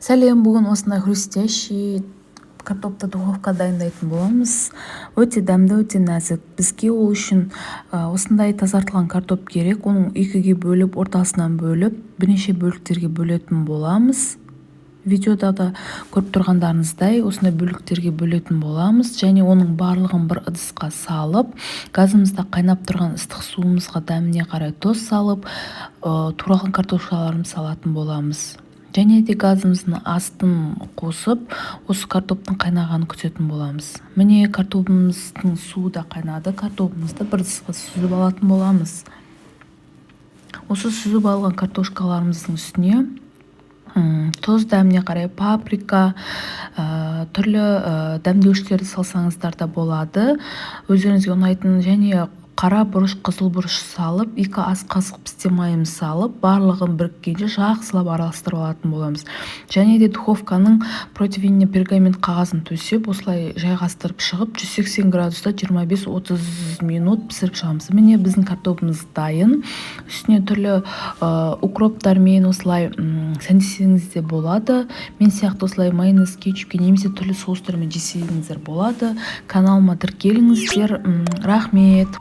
Сәлем, бүгін осындай хрустящий картопты духовка дайындайтын боламыз. Өте дәмді, өте нәзік. Бізге ол үшін осындай тазартылған картоп керек. Оның екіге бөліп, ортасынан бөліп, бірнеше бөліктерге бөлетін боламыз. Видеода да көріп тұрғандарыңыздай осындай бөліктерге бөлетін боламыз. Және оның барлығын бір ыдысқа салып, газымызда қайнап тұрған ыстық суымызға дәміне қарай тұз салып, туралған картошкаларымызды салатын боламыз. Және де газымыздың астын қосып, осы картоптың қайнағанын күтетін боламыз. Міне картопымыздың суы да қайнады. Картопымызды бір ыдысқа сүзіп алатын боламыз. Осы сүзіп алған картошкаларымыздың үстіне тұз, дәміне қарай паприка, түрлі дәмдеуіштерді салсаңыздар да болады. Өздеріңізге ұнайтын, және қара бұрыш, қызыл бұрыш салып, 2 ас қасық пісте майын салып, барлығын біріккенше жақсылап араластырып алатын боламыз. Және де духовканың противеніне пергамент қағазын төсеп, осылай жайғастырып шығып, 180 градуста 25-30 минут пісіріп шығамыз. Міне біздің картопымыз дайын. Үстіне түрлі укроптармен осылай сәндесеңіз де болады. Мен сияқты осылай майонез, кетчупке немесе түрлі соустармен жесеңіздер болады. Каналыма тіркеліңіздер. Рахмет.